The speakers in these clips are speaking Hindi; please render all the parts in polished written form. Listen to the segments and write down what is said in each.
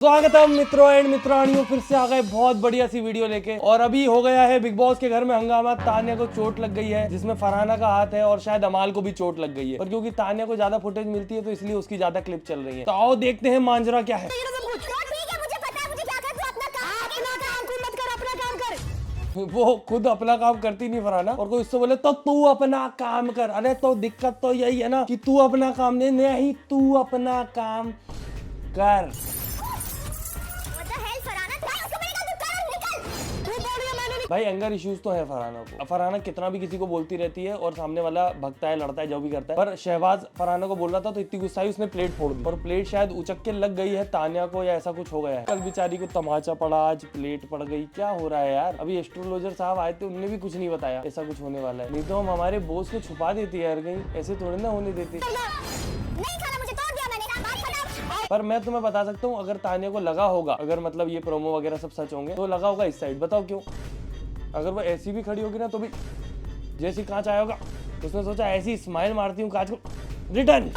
स्वागतम मित्रों एंड मित्रानियों, फिर से आ गए बहुत बढ़िया सी वीडियो लेके। और अभी हो गया है बिग बॉस के घर में हंगामा। तान्या को चोट लग गई है, जिसमें फरहाना का हाथ है, और शायद अमाल को भी चोट लग गई है। पर क्योंकि तान्या को ज्यादा फुटेज मिलती है तो इसलिए उसकी ज्यादा क्लिप चल रही है। तो आओ देखते हैं मांजरा क्या है। वो खुद अपना काम करती नहीं फरहाना, और कोई उससे बोले तो तू अपना काम कर। अरे तो दिक्कत तो यही है ना कि तू अपना काम नहीं, तू अपना काम कर। भाई एंगर इश्यूज तो है फरहाना को। फरहाना कितना भी किसी को बोलती रहती है और सामने वाला भगता है, लड़ता है, जो भी करता है। पर शहबाज फरहाना को बोल रहा था तो इतनी गुस्सा आई उसने प्लेट फोड़ दी, और प्लेट शायद उचक के लग गई है तान्या को, या ऐसा कुछ हो गया है। कल बेचारी को तमाचा पड़ा, आज प्लेट पड़ गई। क्या हो रहा है यार। अभी एस्ट्रोलॉजर साहब आए थे, उन्होंने भी कुछ नहीं बताया ऐसा कुछ होने वाला है। नहीं तो हम हमारे बोस को छुपा देती है यार, कहीं ऐसे थोड़ी ना होने देती। पर मैं तुम्हें बता सकता हूँ, अगर तान्या को लगा होगा, अगर मतलब ये प्रोमो वगैरह सब सच होंगे, तो लगा होगा इस साइड। बताओ क्यों? अगर वो ऐसी भी खड़ी होगी ना तो भी जैसी कांच आया होगा, उसने सोचा ऐसी स्माइल मारती हूँ कांच को, रिटर्न।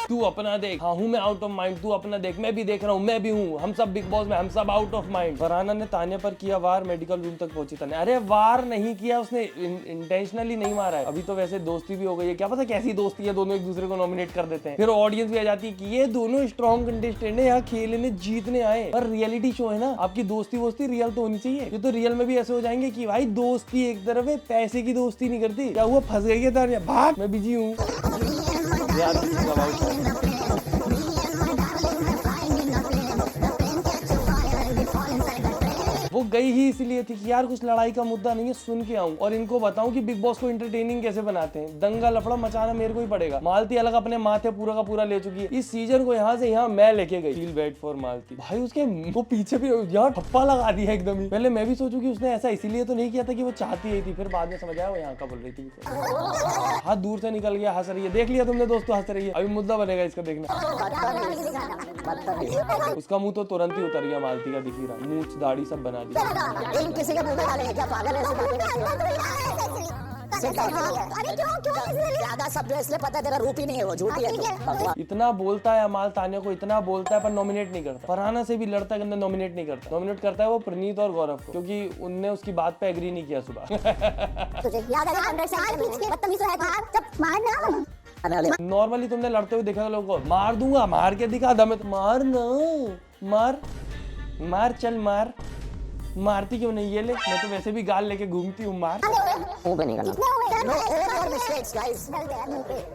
तू अपना देख। हाँ हूँ मैं आउट ऑफ माइंड, तू अपना देख। मैं भी देख रहा हूँ, मैं भी हूँ, हम सब बिग बॉस में, हम सब आउट ऑफ माइंड। फरहाना ने तान्या पर किया वार, मेडिकल रूम तक पहुंची तान्या। अरे वार नहीं किया उसने, इंटेंशनली नहीं मारा है। अभी तो वैसे दोस्ती भी हो गई है, क्या पता कैसी दोस्ती है, दोनों एक दूसरे को नॉमिनेट कर देते हैं। फिर ऑडियंस भी आ जाती है कि ये दोनों स्ट्रॉन्ग कंटेस्टेंट है, यहाँ खेलने जीतने आए। पर रियलिटी शो है ना, आपकी दोस्ती वोस्ती रियल तो होनी चाहिए। ये तो रियल में भी ऐसे हो जाएंगे कि भाई दोस्ती एक तरफ है, पैसे की दोस्ती नहीं करती। क्या हुआ, फंस गई है तान्या, भाग, मैं बिजी हूँ यार। वो गई ही इसीलिए थी कि यार कुछ लड़ाई का मुद्दा नहीं है, सुन के आऊं और इनको बताऊं कि बिग बॉस को एंटरटेनिंग कैसे बनाते हैं। दंगा लफड़ा मचाना मेरे को ही पड़ेगा। मालती अलग अपने माथे पूरा का पूरा ले चुकी है। इस सीजन को यहाँ से यहाँ मैं लेके गई। फील बैड फॉर मालती। भाई उसके वो पीछे भी यार ठप्पा लगा दिया एकदम ही। पहले मैं भी सोचू कि उसने ऐसा इसीलिए तो नहीं किया था कि वो चाहती ही थी, फिर बाद में समझ आया वो यहाँ का बोल रही थी। हाथ दूर से निकल गया, हंस रही है। देख लिया तुमने दोस्तों, हंस रही है। अभी मुद्दा बनेगा इसका, देखना। उसका मुंह तो तुरंत ही उतर गया, मालती का दिख ही रहा, मूंछ दाढ़ी सब बना दी। किसी के मुंह में डालेंगे क्या, पागल है? ज्यादा सब जो इसलिए पता है तेरा रूप ही नहीं है, वो झूठी है। इतना बोलता है अमाल तान्या को, इतना बोलता है पर नॉमिनेट नहीं करता। फरहाना से भी लड़ता है, नॉमिनेट नहीं करता। नॉमिनेट करता है वो प्रणीत और गौरव को, क्योंकि उनने उसकी बात पे एग्री नहीं किया सुबह। नॉर्मली तुमने लड़ते हुए देखा लोगों को, मार दूंगा, मार के दिखा दम है तो मार ना, मार मार, चल मार। मारती क्यों नहीं? ये ले, मैं तो वैसे भी गाल लेके घूमती हूँ, मार।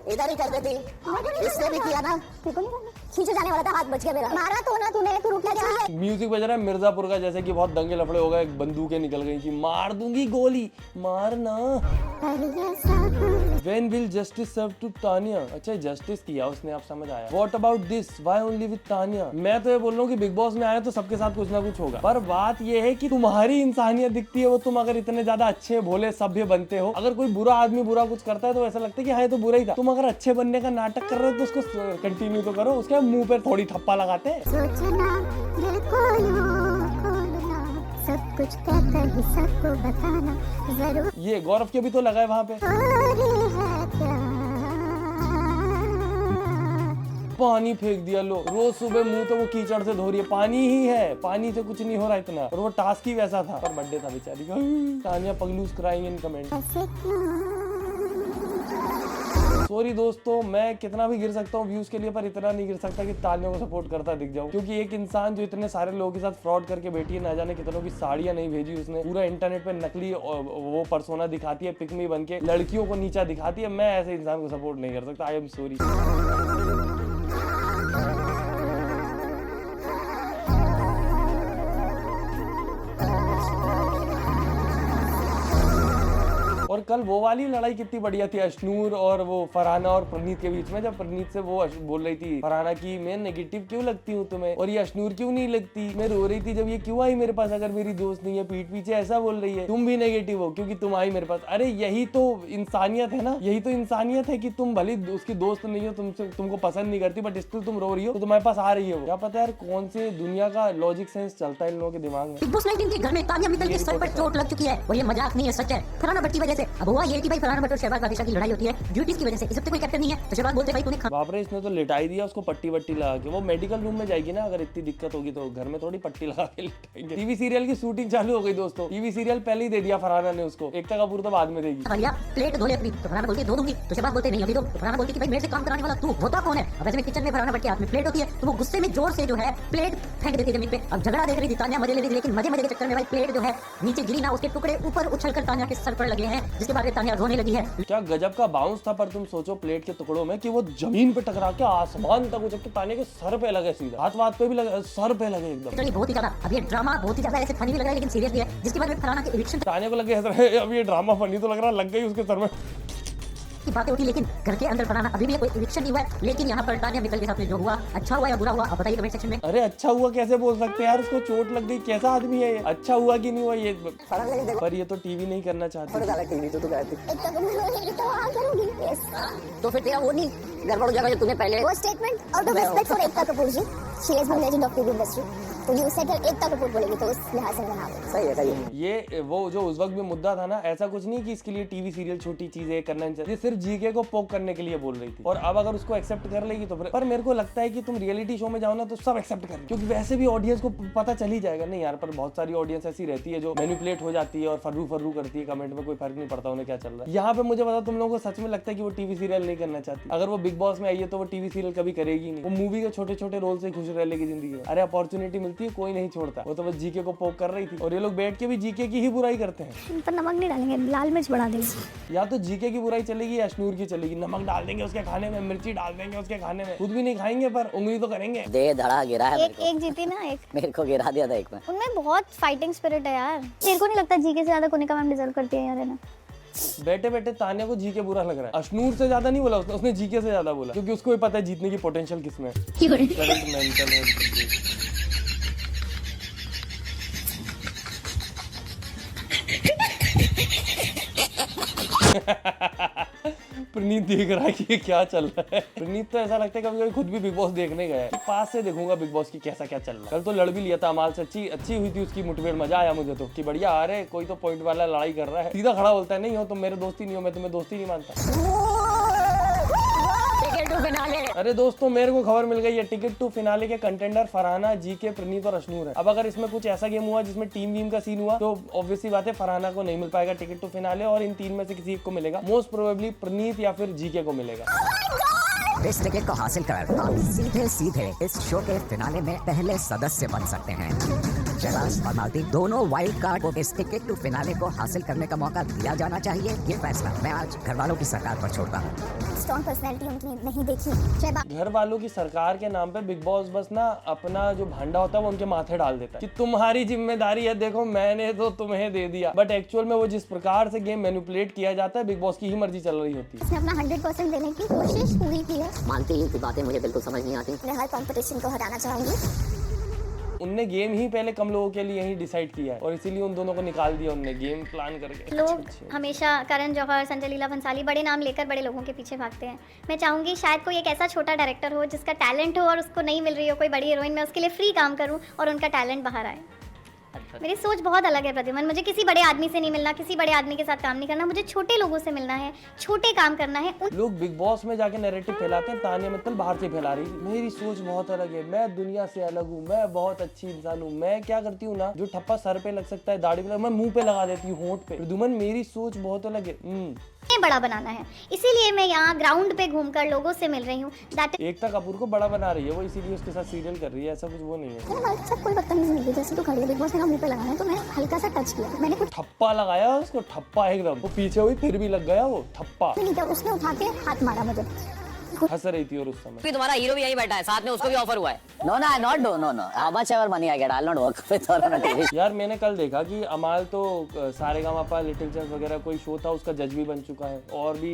इधर ही कर देती, इसने भी किया ना, खींचे जाने वाला था, हाथ बच गया मेरा। मारा तो ना तूने, तू रुक जा। म्यूजिक बज रहा है मिर्जापुर का, जैसे कि बहुत दंगे लफड़े हो गए, बंदूकें निकल गई कि मार दूंगी गोली, मारना। When will justice serve to Tanya? अच्छा जस्टिस किया उसने, आप समझ आया। What about this? Why only with Tanya? मैं तो ये बोल रहा हूँ कि बिग बॉस में आए तो सबके साथ कुछ ना कुछ होगा। पर बात ये है कि तुम्हारी इंसानियत दिखती है वो, तुम अगर इतने ज्यादा अच्छे भोले सभ्य बनते हो, अगर कोई बुरा आदमी बुरा कुछ करता है तो ऐसा लगता है कि हाँ ये तो बुरा ही था। तुम अगर अच्छे बनने का नाटक कर रहे हो तो उसको कंटिन्यू तो करो, उसके मुंह पे थोड़ी ठप्पा लगाते हैं। सब कुछ कहकर ही सबको बताना जरूर। ये गौरव के भी तो लगा है वहाँ पे। पानी फेंक दिया, लो रोज सुबह मुंह तो वो कीचड़ से धो रही है, पानी ही है, पानी से कुछ नहीं हो रहा इतना। और वो टास्क ही वैसा था, पर बर्थडे था बेचारी का। तान्या पगलूस क्राइंग इन कमेंट। सॉरी दोस्तों, मैं कितना भी गिर सकता हूँ व्यूज के लिए, पर इतना नहीं गिर सकता कि तान्या को सपोर्ट करता दिख जाऊं। क्योंकि एक इंसान जो इतने सारे लोगों के साथ फ्रॉड करके बैठी है, ना जाने कितनों की साड़ियां नहीं भेजी उसने, पूरा इंटरनेट पे नकली वो पर्सोना दिखाती है, पिक मी बन के लड़कियों को नीचा दिखाती है। मैं ऐसे इंसान को सपोर्ट नहीं कर सकता। I am sorry. और कल वो वाली लड़ाई कितनी बढ़िया थी, अश्नूर और वो फरहाना और प्रणीत के बीच में, जब प्रणीत से वो बोल रही थी फरहाना की मैं नेगेटिव क्यों लगती हूँ तुम्हें, और ये अश्नूर क्यों नहीं लगती, मैं रो रही थी जब ये क्यों आई मेरे पास अगर मेरी दोस्त नहीं है, पीठ पीछे ऐसा बोल रही है, तुम भी नेगेटिव हो क्योंकि तुम आई मेरे पास। अरे यही तो इंसानियत है ना, यही तो इंसानियत है कि तुम भले उसकी दोस्त नहीं हो, तुमको पसंद नहीं करती, बट स्टिल तुम रो रही हो तो तुम्हारे पास आ रही है। क्या पता यार कौन से दुनिया का लॉजिक सेंस चलता है इन लोगों के दिमाग में। बिग बॉस 19 के घर में तान्या मित्तल के सर पर चोट लग चुकी है और ये मजाक नहीं है, सच है। फरहाना भट्ट की वजह से से। अब हुआ ये कि भाई फरहान भट्ट और शहबाज बादशाह की लड़ाई होती है ड्यूटीज की वजह से, इस हफ्ते कोई कैप्टन नहीं है तो शहबाज बोलते भाई तूने बाप रे, इसने तो लिटाई दिया उसको पट्टी वट्टी लगा के। वो मेडिकल रूम में जाएगी ना अगर इतनी दिक्कत होगी तो, घर में थोड़ी पट्टी लगा के लिटाएंगे। टीवी सीरियल की शूटिंग चालू हो गई दोस्तों, टीवी सीरियल पहले ही दे दिया फरहाना ने उसको, एकता कपूर तो बाद में देगी। खा लिया, प्लेट धो ले अपनी, तो फरहान बोलती है धो दूंगी, तो शहबाज बोलते नहीं अभी दो, तो फरहान बोलती है कि भाई मेरे से काम कराने वाला तू होता कौन है। अब ऐसे में किचन में फरहान भट्ट के हाथ में प्लेट होती है तो वो गुस्से में जोर से जो है प्लेट फेंक देती है जमीन पे। अब झगड़ा देख रही थी तान्या, मजे ले रही थी, लेकिन मजे के चक्कर में भाई प्लेट जो है नीचे गिरी ना, उसके टुकड़े ऊपर उछल कर तान्या के सर पर लगे हैं, जिसके बाद तान्या रोने लगी है। क्या गजब का बाउंस था, पर तुम सोचो प्लेट के टुकड़ों में कि वो जमीन पे टकरा के आसमान तक उछल के तान्या के सर पे लगे, सीधा हाथ वाथ पे भी लगे, सर पे लगे एकदम। लिटरली बहुत ही ज्यादा, अब ये ड्रामा बहुत ही ज्यादा ऐसे फनी भी लग रहा है लेकिन सीरियस भी है, जिसके बाद में फरहाना के एविक्शन तान्या को लगे अब ये ड्रामा फनी तो लग रहा, लग गई उसके सर में की बातें उठी, लेकिन घर के अंदर फरहाना अभी भी कोई एविक्शन नहीं हुआ है। लेकिन यहाँ पर तान्या मित्तल के साथ में जो हुआ, अच्छा हुआ या बुरा हुआ, आप बताइए कमेंट सेक्शन में। अरे अच्छा हुआ कैसे बोल सकते हैं यार, उसको चोट लग गई, कैसा आदमी है ये, अच्छा हुआ कि नहीं हुआ ये। पर ये तो टीवी नहीं करना चाहती। तो फिर तेरा वो नहीं गड़बड़ हो जाएगा जो तुम्हें पहले वो statement out of respect for Ekta Kapoor ji, she is the legend of TV industry, तो यू सेड एकता कपूर बोलेगी तो उस लिहाज से मैं सही है, सही है। ये वो जो उस वक्त में मुद्दा था ना, ऐसा कुछ नहीं कि इसके लिए टीवी सीरियल छोटी चीजें करना नहीं चाहिए, ये सिर्फ जीके को पोक करने के लिए बोल रही थी। और अब अगर उसको एक्सेप्ट कर लेगी तो पर मेरे को लगता है कि तुम रियलिटी शो में जाओ ना तो सब एक्सेप्ट करें, क्योंकि वैसे भी ऑडियंस को पता चल ही जाएगा। नहीं यार, पर बहुत सारी ऑडियंस ऐसी रहती है जो मैनिपुलेट हो जाती है और फर्रू फर्रू करती है, कमेंट में कोई फर्क नहीं पड़ता उन्हें क्या चल रहा है। यहाँ पे मुझे पता तुम लोगों को सच में लगता है कि वो टीवी सीरियल नहीं करना चाहती। अगर वो बिग बॉस में आई है तो वो टीवी सीरियल कभी करेगी नहीं, वो मूवी के छोटे छोटे रोल से खुश रह लेगी जिंदगी में। अरे अपॉर्चुनिटी मिलती है कोई नहीं छोड़ता, वो तो बस जीके को पोक कर रही थी और ये लोग बैठ के भी जीके की ही बुराई करते हैं। इन पर नमक नहीं डालेंगे, लाल मिर्च बढ़ा देंगे। या तो जीके की बुराई चलेगी या अश्नूर की चलेगी, नमक डाल देंगे उसके खाने में, मिर्ची डाल देंगे उसके खाने में, खुद भी नहीं खाएंगे पर उंगली तो करेंगे। दे धड़ा गिरा है एक जीती ना, एक मेरे को गिरा दिया था एक में। उनमें बहुत फाइटिंग स्पिरिट है यार। तेरे को नहीं लगता जीके से ज्यादा कोनिका मैम डिजर्व करती है यार, है ना? बैठे बैठे तान्या को जीके बुरा लग रहा है। अश्नूर से ज्यादा नहीं बोला उसने जीके से ज्यादा बोला, क्योंकि उसको भी पता है जीतने की पोटेंशियल किसमें प्रणीत देख रहा है कि ये क्या चल रहा है। प्रणीत तो ऐसा लगता है कभी कभी खुद भी बिग बॉस देखने गया है, पास से देखूंगा बिग बॉस की कैसा क्या चल रहा है। कल तो लड़ भी लिया था अमाल से, अच्छी हुई थी उसकी मुठभेड़, मजा आया मुझे तो कि बढ़िया आ रहे, कोई तो पॉइंट वाला लड़ाई कर रहा है, सीधा खड़ा बोलता है नहीं हो तुम मेरे दोस्ती नहीं हो, मैं तुम्हें दोस्ती नहीं मानता। अरे दोस्तों, मेरे को खबर मिल गई है, टिकट टू फिनाले के कंटेंडर फरहाना, जीके, प्रणीत और अश्नूर है। अब अगर इसमें कुछ ऐसा गेम हुआ जिसमें टीम वीम का सीन हुआ तो ऑब्वियसली बात है फरहाना को नहीं मिल पाएगा टिकट टू फिनाले, और इन तीन में से किसी एक को मिलेगा, मोस्ट प्रोबेबली प्रणीत या फिर जीके को मिलेगा। इस टिकट को हासिल कर आप सीधे सीधे इस शो के फिनाले में पहले सदस्य बन सकते हैं। शहबाज और मालती दोनों वाइल्ड कार्ड को इस टिकट टू फिनाले को हासिल करने का मौका दिया जाना चाहिए। ये फैसला मैं आज घर वालों की सरकार पर छोड़ता हूँ। स्ट्रॉन्ग पर्सनैलिटी उनकी नहीं देखी। घर वालों की सरकार के नाम पे बिग बॉस बस ना अपना जो भांडा होता है वो उनके माथे डाल देता है कि तुम्हारी जिम्मेदारी है, देखो मैंने तो तुम्हें दे दिया, बट एक्चुअल में वो जिस प्रकार से गेम मैनिपुलेट किया जाता है, बिग बॉस की ही मर्जी चल रही होती है। उसने अपना 100% देने की कोशिश पूरी की है। मानती की बातें मुझे बिल्कुल समझ नहीं आती। मैं हर कंपटीशन को हटाना चाहूंगी। उनने गेम ही पहले कम लोगों के लिए ही डिसाइड किया है और इसीलिए उन दोनों को निकाल दिया उनने गेम प्लान करके। लोग हमेशा करण जौहर, संजय लीला भंसाली बड़े नाम लेकर बड़े लोगों के पीछे भागते हैं। मैं चाहूंगी शायद कोई एक ऐसा छोटा डायरेक्टर हो जिसका टैलेंट हो और उसको नहीं मिल रही हो कोई बड़ी हीरोइन, मैं उसके लिए फ्री काम करूं और उनका टैलेंट बाहर आए। मेरी सोच बहुत अलग है प्रद्युमन, मुझे किसी बड़े आदमी से नहीं मिलना, किसी बड़े आदमी के साथ काम नहीं करना, मुझे छोटे लोगों से मिलना है, छोटे काम करना है। लोग बिग बॉस में जाके नैरेटिव फैलाते हैं, तान्या मित्तल बाहर से फैला रही थी। मेरी सोच बहुत अलग है, मैं दुनिया से अलग हूँ, मैं बहुत अच्छी इंसान हूँ। मैं क्या करती हूँ ना, जो ठप्पा सर पे लग सकता है, दाढ़ी पे, मैं मुंह पे लगा देती हूँ, होंठ पे। प्रद्युमन मेरी सोच बहुत अलग है। बड़ा बनाना है, इसीलिए मैं यहाँ ग्राउंड पे घूमकर लोगों से मिल रही हूँ। एकता कपूर को बड़ा बना रही है वो, इसीलिए उसके साथ सीरियल कर रही है, ऐसा कुछ वो नहीं है। मैंने सब कोई बदतमीजी नहीं की, जैसे तो खड़ी है बिग बॉस ने मुंह पे लगाना है तो मैं हल्का सा टच किया, मैंने कुछ ठप्पा लगाया उसको, ठप्पा एकदम, वो पीछे हुई फिर भी लग गया वो ठप्पा। नहीं किया, उसने उठा के हाथ मारा मुझे। हंस रही थी और उस समय तुम्हारा हीरो भी यही बैठा है, साथ में उसको भी ऑफर हुआ है। नो ना, not do, no no, how much ever money I get, I will not work with on a TV. यार मैंने कल देखा कि अमाल तो सारेगामापा, लिटिल चैंप्स वगैरह कोई शो था उसका जज भी बन चुका है, और भी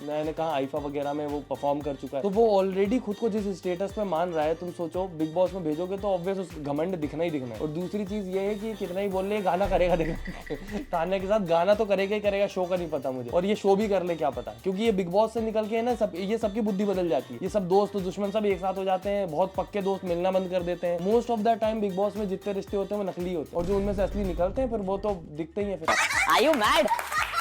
मैंने कहा आईफा वगैरह में वो परफॉर्म कर चुका है, तो वो ऑलरेडी खुद को जिस स्टेटस पे मान रहा है, तुम सोचो बिग बॉस में भेजोगे तो ऑब्वियस उस घमंड दिखना ही दिखना है। और दूसरी चीज ये है कि कितना ही बोल ले गाना करेगा, देखना तान्या के साथ गाना तो करेगा ही करेगा, शो का नहीं पता मुझे, और ये शो भी कर ले क्या पता, क्योंकि ये बिग बॉस से निकल के है ना सब, ये सबकी बुद्धि बदल जाती है, ये सब दोस्त दुश्मन सब एक साथ हो जाते हैं, बहुत पक्के दोस्त मिलना बंद कर देते हैं। Most of the time big boss में जितने रिश्ते होते हैं वो नकली होते हैं, और जो उनमें से असली निकलते हैं फिर वो तो दिखते ही हैं। फिर Are you mad?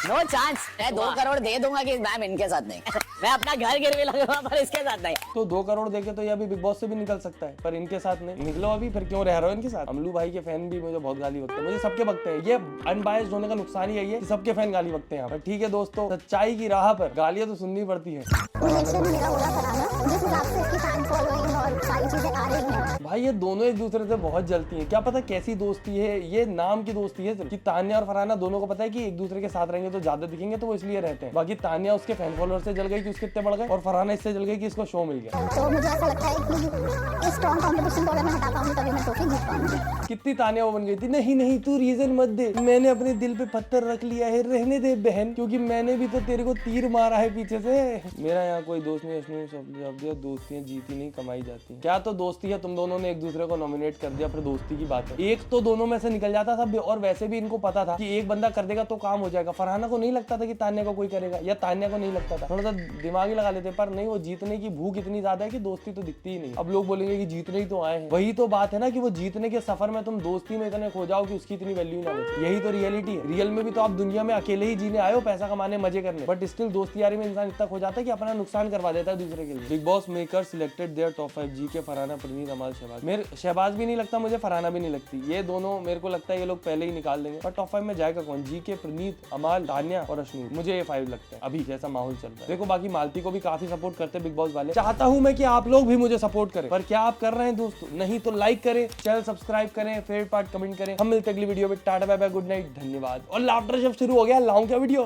No chance. मैं 2 करोड़ दे दूंगा कि मैम इनके साथ नहीं। मैं अपना घर गिरवी लगूंगा पर इसके साथ नहीं। तो 2 करोड़ देके तो ये अभी बिग बॉस से भी निकल सकता है, पर इनके साथ नहीं निकलो अभी, फिर क्यों रह रहे हो इनके साथ। अमलू भाई के फैन भी मुझे बहुत गाली बकते हैं, मुझे सबके बकते हैं। ये अनबायस्ड होने का नुकसान ही यही है कि सबके फैन गाली बकते हैं यहाँ पर। ठीक है दोस्तों, सच्चाई की राह पर गालियां तो सुननी पड़ती है। रिलेशन मेरा होगा फरहाना, जिस हिसाब से इसकी फैन फॉलोइंग और सारी चीजें आ रही हैं। भाई ये दोनों एक दूसरे से बहुत जलती हैं, क्या पता कैसी दोस्ती है, ये नाम की दोस्ती है सिर्फ, कि तान्या और फरहाना दोनों को पता है कि एक दूसरे के साथ रहेंगे तो ज्यादा दिखेंगे, तो वो इसलिए रहते हैं। बाकी तान्या उसके फैन फॉलोअर से जल गई कि उसके इतने बढ़ गए, और फरहाना इससे जल गई कि इसको शो मिल गया। तो मुझे ऐसा लगता है कि इस स्ट्रॉन्ग कंपटीशन को अगर मैं हटा पाऊंगी तभी मैं ट्रॉफी जीत पाऊंगी। कितनी तान्या वो बन गई थी, नहीं नहीं तू रीजन मत दे, मैंने अपने दिल पे पत्थर रख लिया है, रहने दे बहन, क्योंकि मैंने भी तो तेरे को तीर मारा है पीछे से। मेरा यहाँ कोई दोस्त नहीं, सब दोस्तियां जीती नहीं कमाई जाती हैं। क्या तो दोस्ती है, तुम दोनों ने एक दूसरे को नॉमिनेट कर दिया, फिर दोस्ती की बात है। एक तो दोनों में से निकल जाता था, और वैसे भी इनको पता था कि एक बंदा कर देगा तो काम हो जाएगा। फरहाना को नहीं लगता था कि तान्या को कोई करेगा, या तान्या को नहीं लगता था, थोड़ा सा दिमाग ही लगा लेते, पर नहीं, वो जीतने की भूख इतनी ज्यादा है कि दोस्ती तो दिखती ही नहीं। अब लोग बोलेंगे कि जीतने ही तो आए हैं, वही तो बात है ना कि वो जीतने के सफर में तुम दोस्ती में इतने खो जाओ कि उसकी इतनी वैल्यू ना बचे। यही तो रियलिटी है। रियल में भी तो आप दुनिया में अकेले ही जीने आए हो, पैसा कमाने, मजे करने, बट स्टिल दोस्ती यारी में इंसान इतना खो जाता है कि अपना नुकसान करवा देता है दूसरे के लिए। Bigg Boss maker selected their top 5 GK, Farhana, Pranit, Amaal, Shehbaz. मेरे शहबाज भी नहीं लगता मुझे, फरहाना भी नहीं लगती। ये दोनों मेरे को लगता है ये लोग पहले ही निकाल देंगे। पर टॉप 5 में जाएगा कौन? जीके, प्रणीत, अमाल, तान्या और अश्नूर। मुझे ये 5 लगते हैं अभी जैसा माहौल चल रहा है। देखो बाकी मालती को भी काफी सपोर्ट करते हैं बिग बॉस वाले। चाहता हूं मैं कि आप लोग भी मुझे सपोर्ट करें, पर क्या आप कर रहे हैं दोस्तों? नहीं तो लाइक करें, चैनल सब्सक्राइब करें, फेवरेट पार्ट कमेंट करें। हम मिलते अगली वीडियो में। Tata bye bye, good night, धन्यवाद। और लाफ्टर जब शुरू हो गया, लाऊं क्या वीडियो?